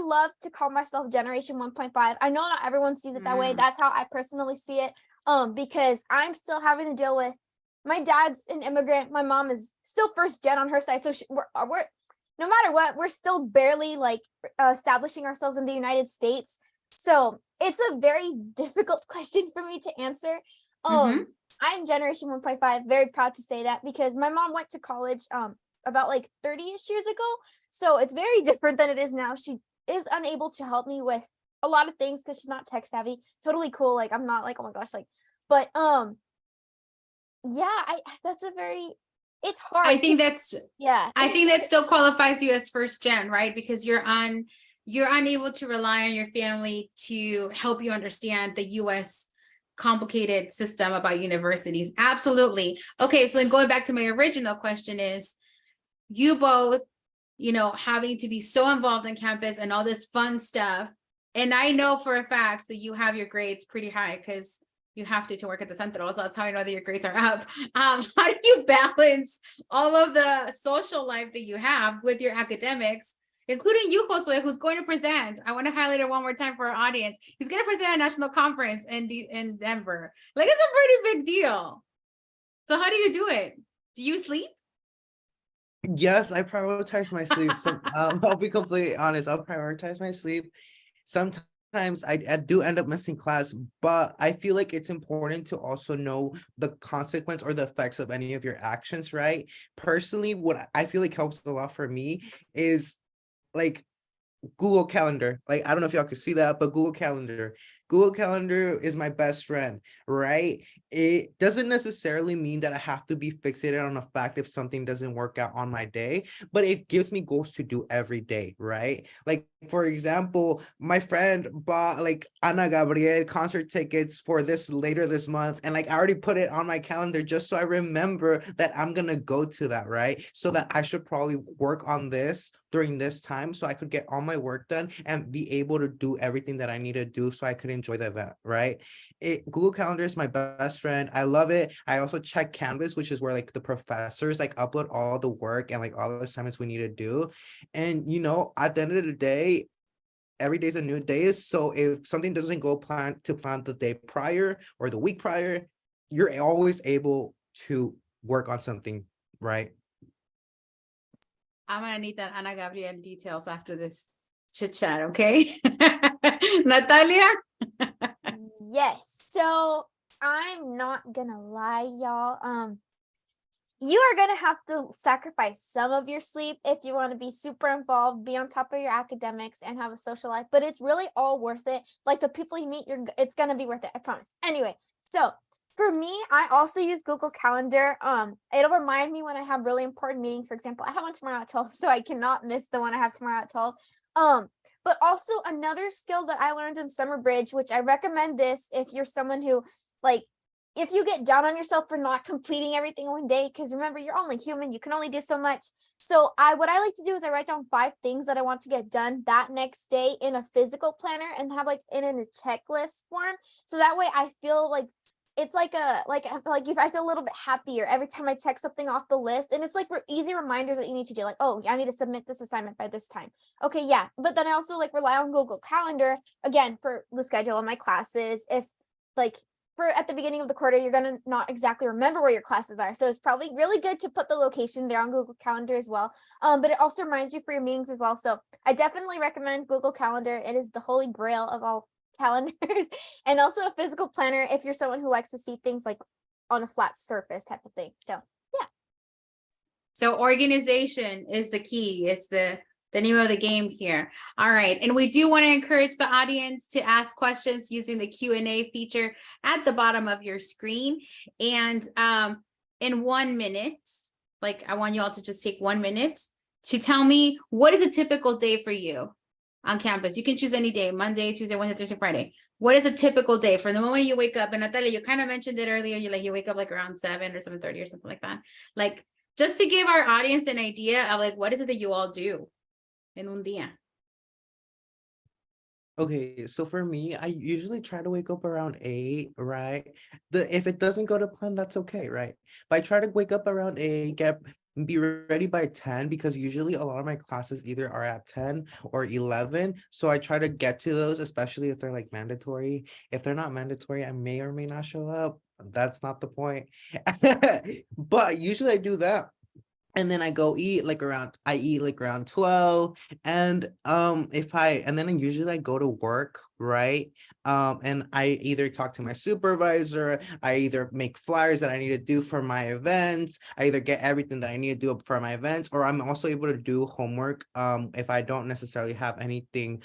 love to call myself Generation 1.5. I know not everyone sees it that way. That's how I personally see it. Because I'm still having to deal with, my dad's an immigrant. My mom is still first gen on her side, so we're no matter what, we're still barely like establishing ourselves in the United States. So it's a very difficult question for me to answer. I'm Generation 1.5, very proud to say that, because my mom went to college about like 30-ish years ago. So it's very different than it is now. She is unable to help me with a lot of things because she's not tech savvy. Totally cool. Like, I'm not like, oh my gosh, like, but yeah, that's a very, it's hard. I think that still qualifies you as first gen, right? Because you're unable to rely on your family to help you understand the US complicated system about universities. Absolutely. Okay, so then going back to my original question is, you both, you know, having to be so involved on campus and all this fun stuff. And I know for a fact that you have your grades pretty high because you have to work at the Centro. So that's how I know that your grades are up. How do you balance all of the social life that you have with your academics, including you, Josue, who's going to present? I want to highlight it one more time for our audience. He's going to present at a national conference in Denver. Like, it's a pretty big deal. So how do you do it? Do you sleep? Yes, I prioritize my sleep. So I'll be completely honest. I'll prioritize my sleep. Sometimes I do end up missing class, but I feel like it's important to also know the consequence or the effects of any of your actions, right? Personally, what I feel like helps a lot for me is like Google Calendar. Like, I don't know if y'all can see that, but Google Calendar is my best friend, right? It doesn't necessarily mean that I have to be fixated on the fact if something doesn't work out on my day, but it gives me goals to do every day, right? Like, for example, my friend bought like Ana Gabriel concert tickets for later this month, and like I already put it on my calendar just so I remember that I'm gonna go to that, right? So that I should probably work on this during this time so I could get all my work done and be able to do everything that I need to do so I could enjoy the event, right? Google Calendar is my best friend. I love it. I also check Canvas, which is where like the professors like upload all the work and like all the assignments we need to do. And you know, at the end of the day, every day is a new day. So if something doesn't go plan the day prior or the week prior, you're always able to work on something, right? I'm gonna need that Ana Gabriel details after this chit chat, okay? Natalia? Yes. So I'm not gonna lie, y'all. You are gonna have to sacrifice some of your sleep if you want to be super involved, be on top of your academics, and have a social life. But it's really all worth it. Like the people you meet, it's gonna be worth it. I promise. Anyway, so for me, I also use Google Calendar. It'll remind me when I have really important meetings. For example, I have one tomorrow at 12, so I cannot miss the one I have tomorrow at 12. But also another skill that I learned in Summer Bridge, which I recommend this if you're someone who like if you get down on yourself for not completing everything in one day, because remember, you're only human, you can only do so much. So what I like to do is I write down 5 things that I want to get done that next day in a physical planner and have like in a checklist form. So that way I feel like it's like if I feel a little bit happier every time I check something off the list. And it's like easy reminders that you need to do, like, oh, I need to submit this assignment by this time. Okay, yeah. But then I also like rely on Google Calendar again for the schedule of my classes. If like for at the beginning of the quarter, you're gonna not exactly remember where your classes are. So it's probably really good to put the location there on Google Calendar as well. But it also reminds you for your meetings as well. So I definitely recommend Google Calendar. It is the holy grail of all calendars, and also a physical planner if you're someone who likes to see things like on a flat surface type of thing. So yeah. So organization is the key. It's the name of the game here. All right. And we do want to encourage the audience to ask questions using the Q&A feature at the bottom of your screen. And in 1 minute, like I want you all to just take 1 minute to tell me, what is a typical day for you on campus? You can choose any day, Monday, Tuesday, Wednesday, Thursday, Friday. What is a typical day from the moment you wake up? And Natalia, you kind of mentioned it earlier. You wake up like around 7 or 7:30 or something like that. Like just to give our audience an idea of like, what is it that you all do en un día? Okay, so for me, I usually try to wake up around 8, right? If it doesn't go to plan, that's okay, right? But I try to wake up around 8, be ready by 10, because usually a lot of my classes either are at 10 or 11. So I try to get to those, especially if they're like mandatory. If they're not mandatory, I may or may not show up. That's not the point. But usually I do that. And then I eat like around 12. And then usually I go to work, right? And I either talk to my supervisor, I either make flyers that I need to do for my events, I either get everything that I need to do for my events, or I'm also able to do homework if I don't necessarily have anything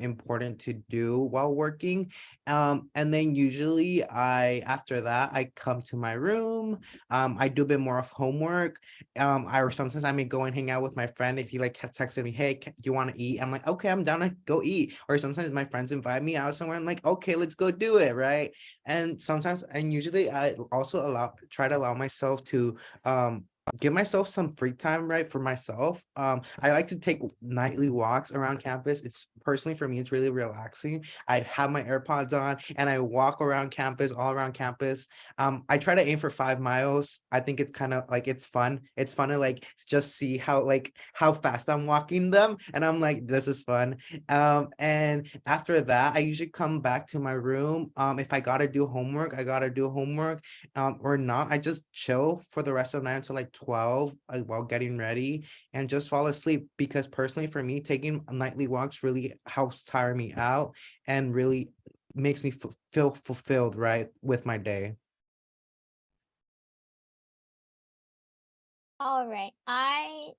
important to do while working. And then usually after that I come to my room, I do a bit more of homework. Or sometimes I may go and hang out with my friend if he like texted me, hey, do you want to eat? I'm like, okay, I'm down to go eat. Or sometimes my friends invite me out somewhere. I'm like, okay, let's go do it, right? And usually I also try to allow myself to give myself some free time, right, for myself. I like to take nightly walks around campus. It's personally for me, it's really relaxing. I have my AirPods on and I walk around campus, all around campus. I try to aim for 5 miles. I think it's kind of like it's fun. It's fun to like just see how fast I'm walking them, and I'm like, this is fun. And after that, I usually come back to my room. If I gotta do homework, I gotta do homework. Or not, I just chill for the rest of the night until like 12 while getting ready and just fall asleep, because personally for me, taking nightly walks really helps tire me out and really makes me feel fulfilled, right, with my day. All right. I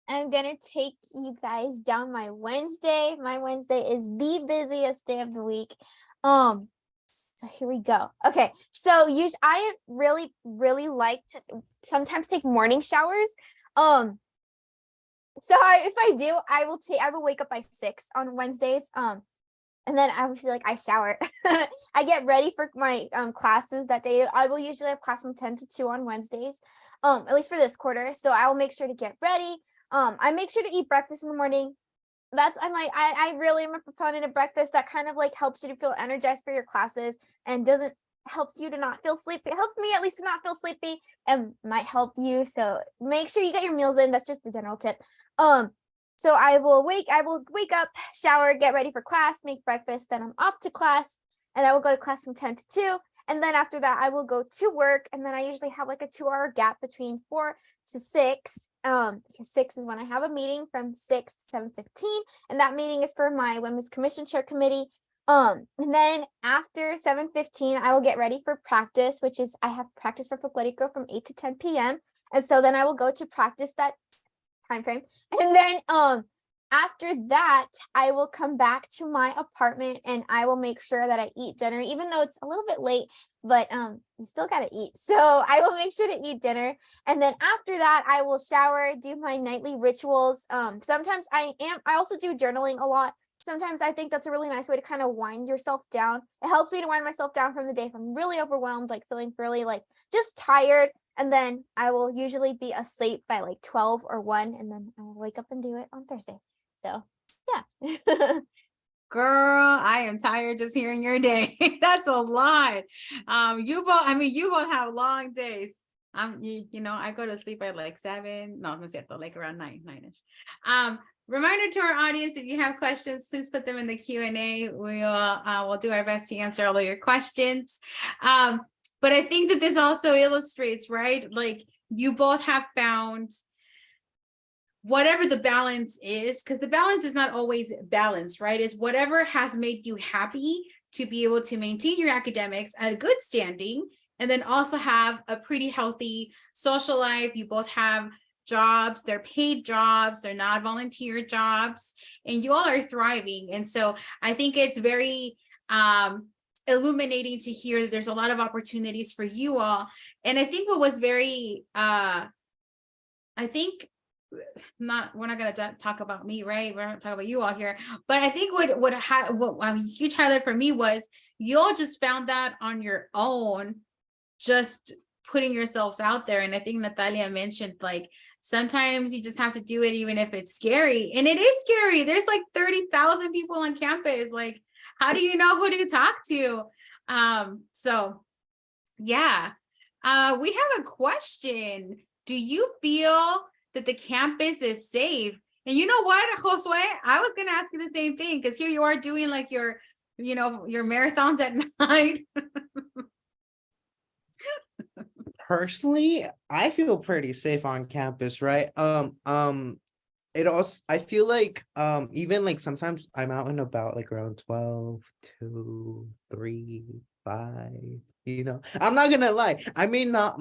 am gonna take you guys down my Wednesday. My Wednesday is the busiest day of the week. So here we go. Okay, so I really, really like to sometimes take morning showers. So if I do, I will wake up by 6 on Wednesdays. And then obviously like I shower. I get ready for my classes that day. I will usually have class from 10 to 2 on Wednesdays, at least for this quarter. So I will make sure to get ready. I make sure to eat breakfast in the morning. I really am a proponent of breakfast. That kind of like helps you to feel energized for your classes and doesn't helps you to not feel sleepy. It helps me at least to not feel sleepy and might help you. So make sure you get your meals in. That's just the general tip. So I will wake up, shower, get ready for class, make breakfast, then I'm off to class, and I will go to class from 10 to 2. And then after that, I will go to work. And then I usually have like a 2-hour gap between 4 to 6. Because 6 is when I have a meeting from 6 to 7:15. And that meeting is for my Women's Commission Chair Committee. And then after 7:15, I will get ready for practice, which is I have practice for Folklorico from 8 to 10 p.m. And so then I will go to practice that time frame. And then after that, I will come back to my apartment and I will make sure that I eat dinner, even though it's a little bit late, but you still gotta eat. So I will make sure to eat dinner. And then after that, I will shower, do my nightly rituals. Sometimes I also do journaling a lot. Sometimes I think that's a really nice way to kind of wind yourself down. It helps me to wind myself down from the day if I'm really overwhelmed, like feeling really like just tired. And then I will usually be asleep by like 12 or 1, and then I will wake up and do it on Thursday. So yeah. Girl, I am tired just hearing your day. That's a lot. You both have long days. I go to sleep at like 7. No, I'm gonna say like around 9ish. Reminder to our audience, if you have questions, please put them in the Q&A. We'll do our best to answer all of your questions. But I think that this also illustrates, right? Like you both have found whatever the balance is, because the balance is not always balanced, right? Is whatever has made you happy to be able to maintain your academics at a good standing, and then also have a pretty healthy social life. You both have jobs, they're paid jobs, they're not volunteer jobs, and you all are thriving. And so I think it's very illuminating to hear that there's a lot of opportunities for you all. And I think what was very, we're not going to talk about me, right? We're not talking about you all here, but I think what a huge highlight for me was you all just found that on your own, just putting yourselves out there. And I think Natalia mentioned, like, sometimes you just have to do it, even if it's scary. And it is scary. There's like 30,000 people on campus. Like, how do you know who to talk to? So yeah, we have a question. Do you feel that the campus is safe? And you know what, Josue, I was going to ask you the same thing, because here you are doing like your marathons at night. Personally, I feel pretty safe on campus, right? It also, I feel like even like sometimes I'm out and about like around 12, 2, 3, 5, I'm not gonna lie, I may not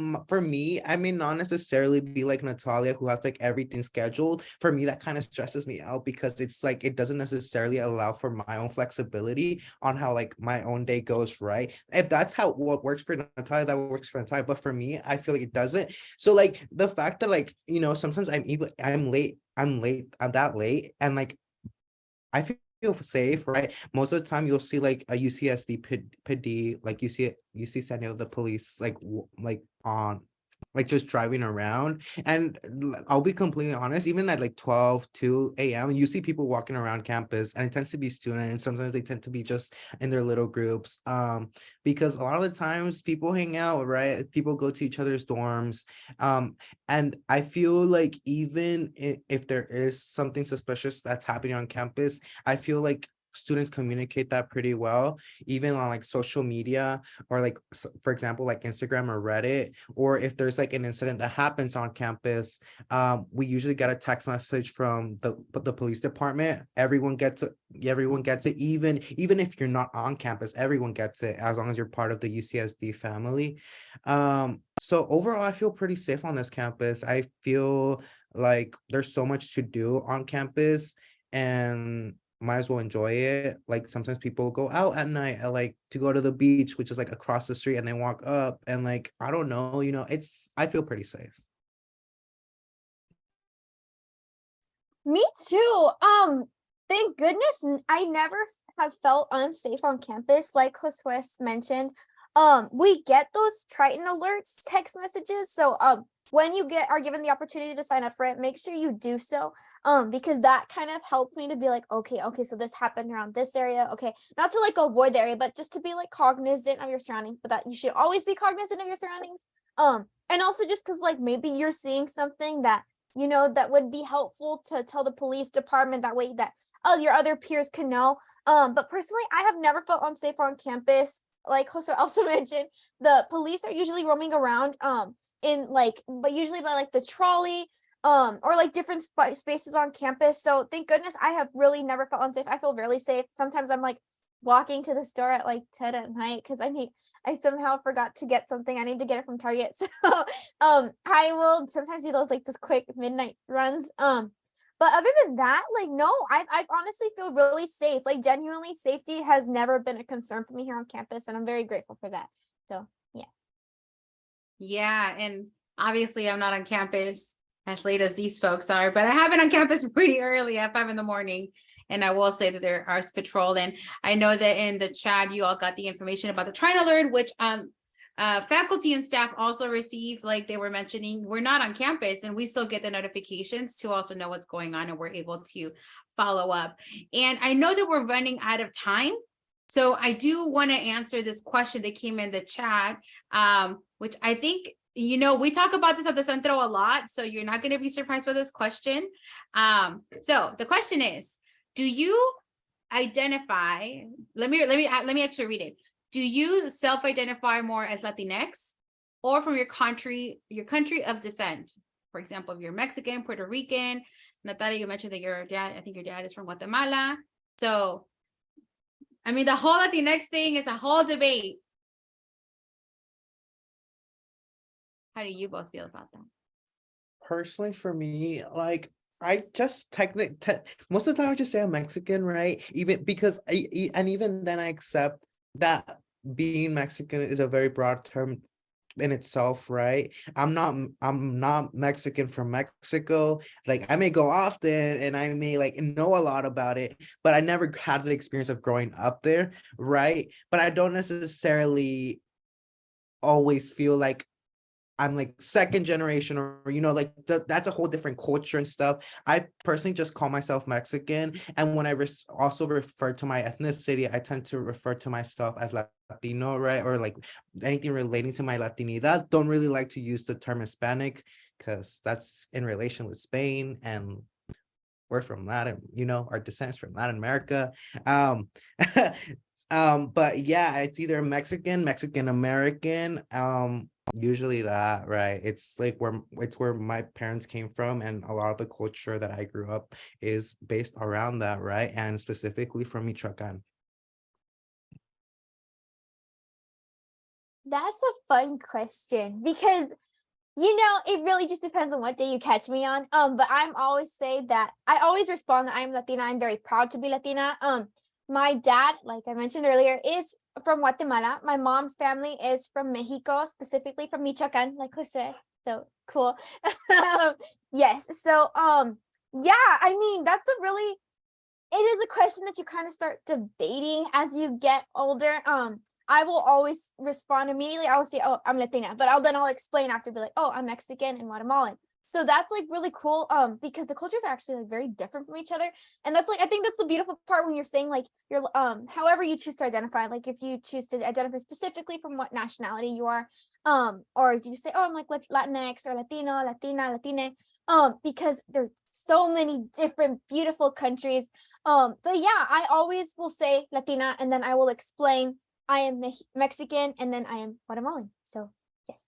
necessarily be like Natalia, who has like everything scheduled. For me, that kind of stresses me out, because it's like it doesn't necessarily allow for my own flexibility on how like my own day goes, right? If that's how what works for Natalia, that works for Natalia, but for me, I feel like it doesn't. So like the fact that like sometimes I'm late, I'm that late, and like I feel safe, right? Most of the time you'll see like a UCSD PD, like you see San Diego, the police like on like just driving around. And I'll be completely honest, even at like 2 a.m. you see people walking around campus, and it tends to be students, and sometimes they tend to be just in their little groups, because a lot of the times people hang out, right? People go to each other's dorms, and I feel like even if there is something suspicious that's happening on campus, I feel like students communicate that pretty well, even on like social media, or like, for example, like Instagram or Reddit. Or if there's like an incident that happens on campus, we usually get a text message from the police department. Everyone gets it, even if you're not on campus, everyone gets it, as long as you're part of the UCSD family. So overall, I feel pretty safe on this campus. I feel like there's so much to do on campus, and might as well enjoy it. Like sometimes people go out at night, like to go to the beach, which is like across the street, and they walk up, and like I don't know, I feel pretty safe. Me too. Thank goodness I never have felt unsafe on campus, like Josue mentioned. we get those Triton alerts text messages. So when you are given the opportunity to sign up for it, make sure you do so. Because that kind of helps me to be like, okay, so this happened around this area. Okay, not to like avoid the area, but just to be like cognizant of your surroundings, but that you should always be cognizant of your surroundings. And also just because like maybe you're seeing something that, you know, that would be helpful to tell the police department, that way that your other peers can know. But personally, I have never felt unsafe on campus. Like Jose also mentioned, the police are usually roaming around in like, but usually by like the trolley or like different spaces on campus. So thank goodness I have really never felt unsafe. I feel really safe. Sometimes I'm like walking to the store at like 10 at night because I somehow forgot to get something. I need to get it from Target. So I will sometimes do those like this quick midnight runs. But other than that, like no, I honestly feel really safe. Like genuinely, safety has never been a concern for me here on campus, and I'm very grateful for that. So yeah. Yeah, and obviously I'm not on campus as late as these folks are, but I have been on campus pretty early at 5 a.m. And I will say that there are patrol. And I know that in the chat, you all got the information about the Triton alert, which faculty and staff also receive, like they were mentioning. We're not on campus and we still get the notifications to also know what's going on, and we're able to follow up. And I know that we're running out of time. So I do want to answer this question that came in the chat, which I think, you know, we talk about this at the Centro a lot, so you're not going to be surprised by this question. So the question is, do you identify, let me actually read it. Do you self-identify more as Latinx or from your country of descent? For example, if you're Mexican, Puerto Rican, Natalia, you mentioned that your dad, I think your dad is from Guatemala. So, I mean, the whole Latinx thing is a whole debate. How do you both feel about that? Personally, for me, like I just most of the time I just say I'm Mexican, right? Even because and even then I accept that being Mexican is a very broad term in itself, right? I'm not Mexican from Mexico. Like I may go often and I may like know a lot about it, but I never had the experience of growing up there, right? But I don't necessarily always feel like I'm like second generation, or you know, like that's a whole different culture and stuff. I personally just call myself Mexican, and when I also refer to my ethnicity, I tend to refer to myself as Latino, right? Or like anything relating to my Latinidad. Don't really like to use the term Hispanic because that's in relation with Spain, and we're from Latin, you know, our descent's from Latin America. But yeah, it's either Mexican American, usually that, right? It's like where my parents came from, and a lot of the culture that I grew up is based around that, right? And specifically from Michoacan. That's a fun question because, you know, it really just depends on what day you catch me on. But I'm always say that I always respond that I'm Latina. I'm very proud to be Latina. My dad, like I mentioned earlier, is from Guatemala. My mom's family is from Mexico, specifically from Michoacan, like Jose. So cool. Yes. So yeah, I mean, it is a question that you kind of start debating as you get older. I will always respond immediately. I will say, oh, I'm Latina, but I'll explain after, be like, oh, I'm Mexican and Guatemalan. So that's like really cool. Because the cultures are actually like very different from each other. And that's like, I think that's the beautiful part when you're saying like you're however you choose to identify, like if you choose to identify specifically from what nationality you are, or you just say, oh, I'm like Latinx or Latino, Latina, Latine, because there's so many different beautiful countries. But yeah, I always will say Latina, and then I will explain I am Mexican, and then I am Guatemalan. So yes.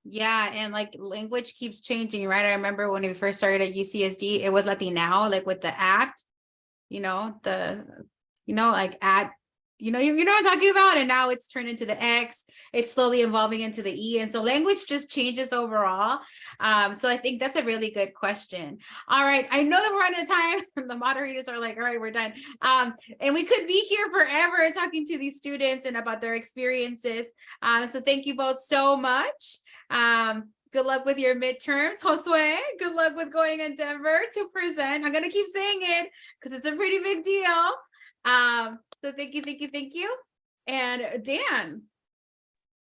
Yeah, and like language keeps changing, right? I remember when we first started at UCSD, it was Latinao, like with the act, like at, you know what I'm talking about, and now it's turned into the X. It's slowly evolving into the E, and so language just changes overall. So I think that's a really good question. All right, I know that we're out of time. The moderators are like, all right, we're done. And we could be here forever talking to these students and about their experiences. So thank you both so much. Good luck with your midterms. Josue, good luck with going in Denver to present. I'm gonna keep saying it because it's a pretty big deal. So thank you. And Dan,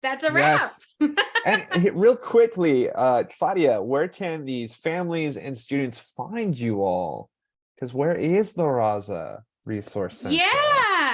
that's a Yes. wrap. And real quickly, Claudia, where can these families and students find you all? Because where is the Raza Resource Center?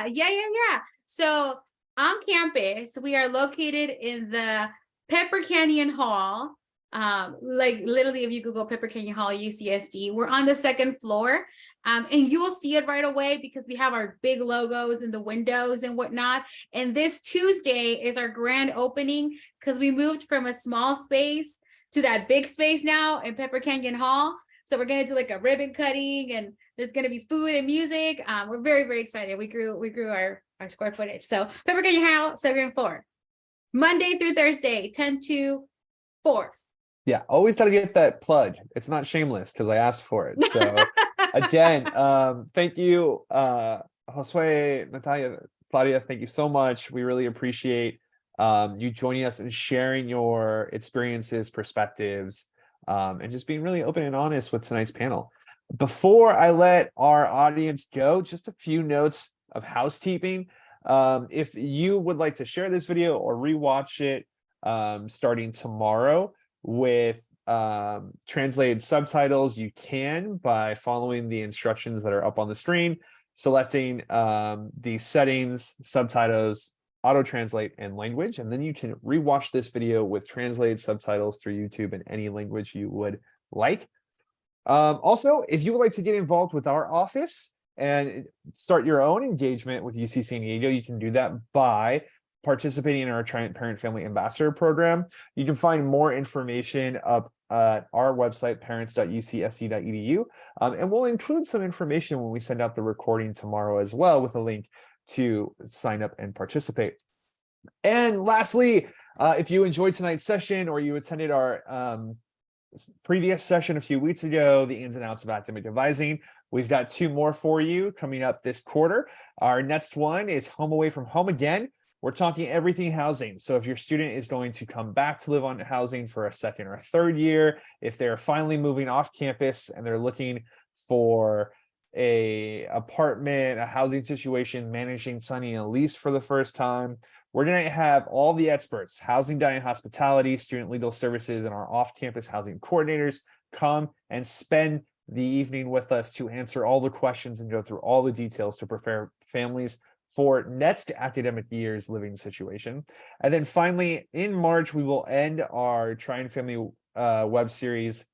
Yeah. So on campus, we are located in the Pepper Canyon Hall. Like literally, if you Google Pepper Canyon Hall UCSD, we're on the second floor. And you will see it right away because we have our big logos in the windows and whatnot. And this Tuesday is our grand opening because we moved from a small space to that big space now in Pepper Canyon Hall. So we're gonna do like a ribbon cutting, and there's gonna be food and music. We're very, very excited. We grew our square footage. So Pepper Canyon Hall, second floor, Monday through Thursday, 10 to 4. Yeah, always got to get that plug. It's not shameless because I asked for it. So again, thank you, Josue, Natalia, Claudia. Thank you so much. We really appreciate you joining us and sharing your experiences, perspectives, and just being really open and honest with tonight's panel. Before I let our audience go, just a few notes of housekeeping. If you would like to share this video or rewatch it starting tomorrow with translated subtitles, you can by following the instructions that are up on the screen, selecting the settings, subtitles, auto translate, and language, and then you can rewatch this video with translated subtitles through YouTube in any language you would like. Also, if you would like to get involved with our office and start your own engagement with UC San Diego, you can do that by participating in our Triton Parent Family Ambassador Program. You can find more information up at our website, parents.ucsd.edu, and we'll include some information when we send out the recording tomorrow as well, with a link to sign up and participate. And lastly, if you enjoyed tonight's session or you attended our previous session a few weeks ago, the ins and outs of academic advising, we've got 2 more for you coming up this quarter. Our next one is Home Away from Home again. We're talking everything housing. So if your student is going to come back to live on housing for a second or a third year, if they're finally moving off campus and they're looking for a apartment, a housing situation, managing, signing a lease for the first time, we're going to have all the experts, housing, dining, hospitality, student legal services, and our off-campus housing coordinators come and spend the evening with us to answer all the questions and go through all the details to prepare families for next academic year's living situation. And then finally, in March, we will end our Triton Family web series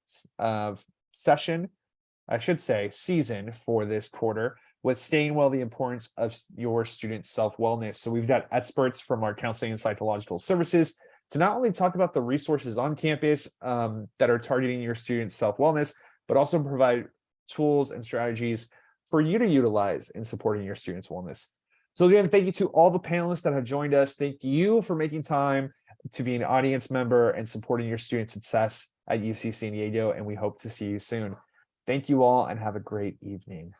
season for this quarter with Staying Well, the Importance of Your Student Self-Wellness. So we've got experts from our counseling and psychological services to not only talk about the resources on campus that are targeting your students' self-wellness, but also provide tools and strategies for you to utilize in supporting your students' wellness. So again, thank you to all the panelists that have joined us. Thank you for making time to be an audience member and supporting your student success at UC San Diego, and we hope to see you soon. Thank you all and have a great evening.